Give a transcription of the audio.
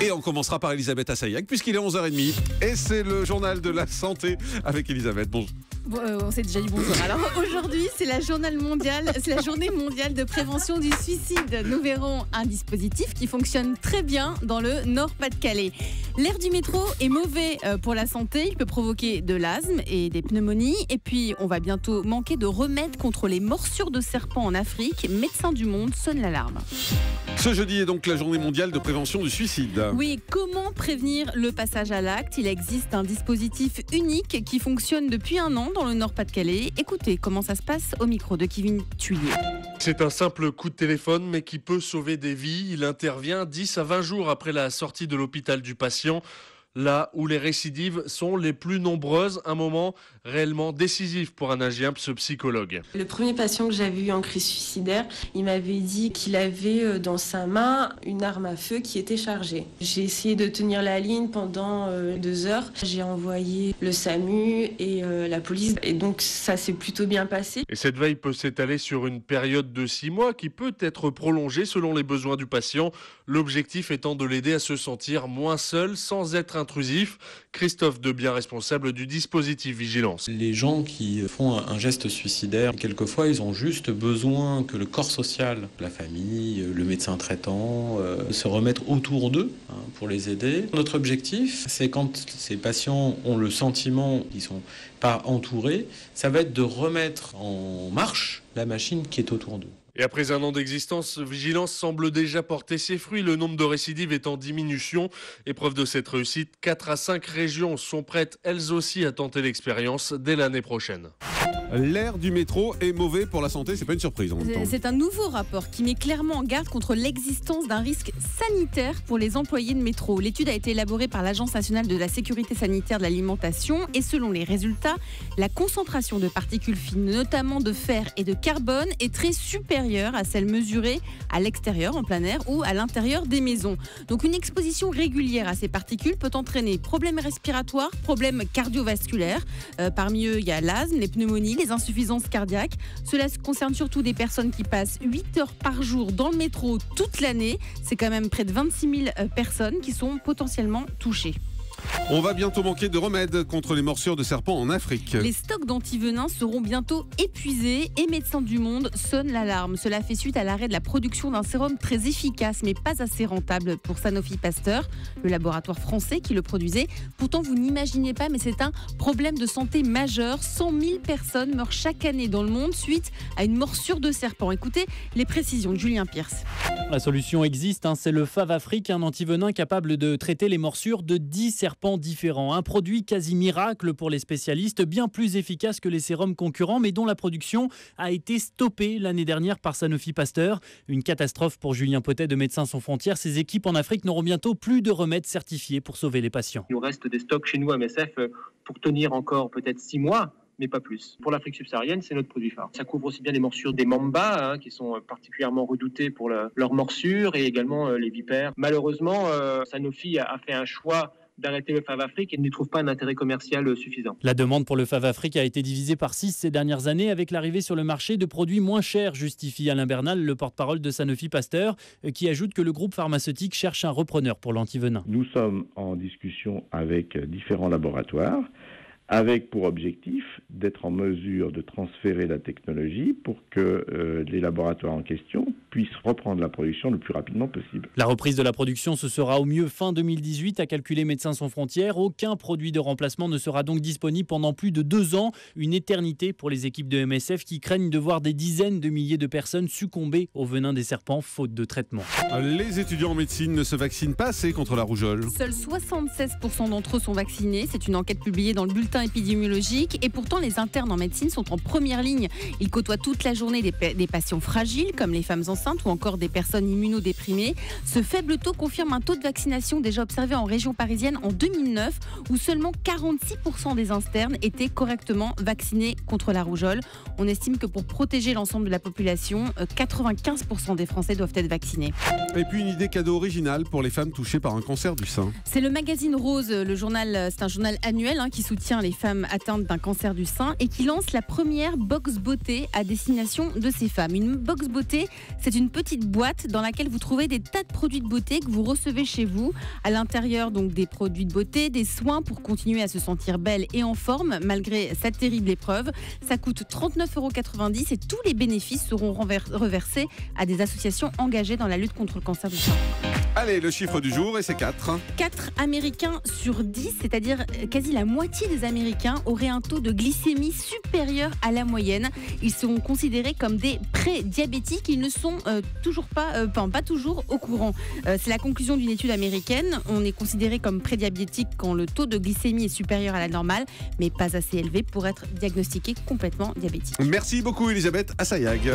Et on commencera par Elisabeth Assayag, puisqu'il est 11h30. Et c'est le journal de la santé avec Elisabeth. Bonjour. On s'est déjà dit bonjour. Alors aujourd'hui, c'est la journée mondiale de prévention du suicide. Nous verrons un dispositif qui fonctionne très bien dans le Nord-Pas-de-Calais. L'air du métro est mauvais pour la santé. Il peut provoquer de l'asthme et des pneumonies. Et puis, on va bientôt manquer de remèdes contre les morsures de serpents en Afrique. Médecins du Monde sonnent l'alarme. Ce jeudi est donc la journée mondiale de prévention du suicide. Oui, comment prévenir le passage à l'acte ? Il existe un dispositif unique qui fonctionne depuis un an dans le Nord-Pas-de-Calais. Écoutez comment ça se passe au micro de Kevin Thuillier. C'est un simple coup de téléphone, mais qui peut sauver des vies. Il intervient 10 à 20 jours après la sortie de l'hôpital du patient. Là où les récidives sont les plus nombreuses, un moment réellement décisif pour un AGM, ce psychologue. Le premier patient que j'avais eu en crise suicidaire, il m'avait dit qu'il avait dans sa main une arme à feu qui était chargée. J'ai essayé de tenir la ligne pendant 2 heures. J'ai envoyé le SAMU et la police et donc ça s'est plutôt bien passé. Et cette veille peut s'étaler sur une période de 6 mois qui peut être prolongée selon les besoins du patient. L'objectif étant de l'aider à se sentir moins seul sans être intrusif. Christophe Debien, responsable du dispositif Vigilance. Les gens qui font un geste suicidaire, quelquefois ils ont juste besoin que le corps social, la famille, le médecin traitant se remettent autour d'eux pour les aider. Notre objectif, c'est quand ces patients ont le sentiment qu'ils ne sont pas entourés, ça va être de remettre en marche la machine qui est autour d'eux. Et après un an d'existence, Vigilance semble déjà porter ses fruits. Le nombre de récidives est en diminution. Et preuve de cette réussite, 4 à 5 régions sont prêtes elles aussi à tenter l'expérience dès l'année prochaine. L'air du métro est mauvais pour la santé, c'est pas une surprise en même temps. C'est un nouveau rapport qui met clairement en garde contre l'existence d'un risque sanitaire pour les employés de métro. L'étude a été élaborée par l'Agence nationale de la sécurité sanitaire de l'alimentation et selon les résultats, la concentration de particules fines, notamment de fer et de carbone, est très supérieure à celle mesurée à l'extérieur, en plein air ou à l'intérieur des maisons. Donc une exposition régulière à ces particules peut entraîner problèmes respiratoires, problèmes cardiovasculaires. Parmi eux, il y a l'asthme, les pneumonies, les insuffisances cardiaques. Cela concerne surtout des personnes qui passent 8 heures par jour dans le métro toute l'année. C'est quand même près de 26 000 personnes qui sont potentiellement touchées. On va bientôt manquer de remèdes contre les morsures de serpents en Afrique. Les stocks d'antivenins seront bientôt épuisés et Médecins du Monde sonnent l'alarme. Cela fait suite à l'arrêt de la production d'un sérum très efficace mais pas assez rentable pour Sanofi Pasteur, le laboratoire français qui le produisait. Pourtant, vous n'imaginez pas, mais c'est un problème de santé majeur. 100 000 personnes meurent chaque année dans le monde suite à une morsure de serpent. Écoutez les précisions de Julien Pierce. La solution existe, c'est le Favafric, un antivenin capable de traiter les morsures de 10 serpents différents. Un produit quasi miracle pour les spécialistes, bien plus efficace que les sérums concurrents, mais dont la production a été stoppée l'année dernière par Sanofi Pasteur. Une catastrophe pour Julien Potet de Médecins sans frontières. Ses équipes en Afrique n'auront bientôt plus de remèdes certifiés pour sauver les patients. Il nous reste des stocks chez nous à MSF pour tenir encore peut-être 6 mois. Mais pas plus. Pour l'Afrique subsaharienne, c'est notre produit phare. Ça couvre aussi bien les morsures des mambas, qui sont particulièrement redoutés pour leurs morsures, et également les vipères. Malheureusement, Sanofi a fait un choix d'arrêter le Favafric et n'y trouve pas un intérêt commercial suffisant. La demande pour le Favafric a été divisée par 6 ces dernières années avec l'arrivée sur le marché de produits moins chers, justifie Alain Bernal, le porte-parole de Sanofi Pasteur, qui ajoute que le groupe pharmaceutique cherche un repreneur pour l'antivenin. Nous sommes en discussion avec différents laboratoires, avec pour objectif d'être en mesure de transférer la technologie pour que les laboratoires en question puissent reprendre la production le plus rapidement possible. La reprise de la production, ce sera au mieux fin 2018, a calculé Médecins sans frontières. Aucun produit de remplacement ne sera donc disponible pendant plus de 2 ans. Une éternité pour les équipes de MSF qui craignent de voir des dizaines de milliers de personnes succomber au venin des serpents faute de traitement. Les étudiants en médecine ne se vaccinent pas assez contre la rougeole. Seuls 76% d'entre eux sont vaccinés. C'est une enquête publiée dans le bulletin épidémiologique. Et pourtant, les internes en médecine sont en première ligne. Ils côtoient toute la journée des patients fragiles, comme les femmes enceintes ou encore des personnes immunodéprimées. Ce faible taux confirme un taux de vaccination déjà observé en région parisienne en 2009, où seulement 46% des internes étaient correctement vaccinés contre la rougeole. On estime que pour protéger l'ensemble de la population, 95% des Français doivent être vaccinés. Et puis une idée cadeau originale pour les femmes touchées par un cancer du sein. C'est le magazine Rose, c'est un journal annuel qui soutient les les femmes atteintes d'un cancer du sein et qui lance la première box beauté à destination de ces femmes. Une box beauté, c'est une petite boîte dans laquelle vous trouvez des tas de produits de beauté que vous recevez chez vous. À l'intérieur, donc, des produits de beauté, des soins pour continuer à se sentir belle et en forme malgré cette terrible épreuve. Ça coûte 39,90 € et tous les bénéfices seront reversés à des associations engagées dans la lutte contre le cancer du sein. Allez, le chiffre du jour, et c'est 4. 4 Américains sur 10, c'est-à-dire quasi la moitié des Américains, auraient un taux de glycémie supérieur à la moyenne. Ils seront considérés comme des pré-diabétiques. Ils ne sont pas toujours au courant. C'est la conclusion d'une étude américaine. On est considéré comme pré-diabétique quand le taux de glycémie est supérieur à la normale, mais pas assez élevé pour être diagnostiqué complètement diabétique. Merci beaucoup, Elisabeth Assayag.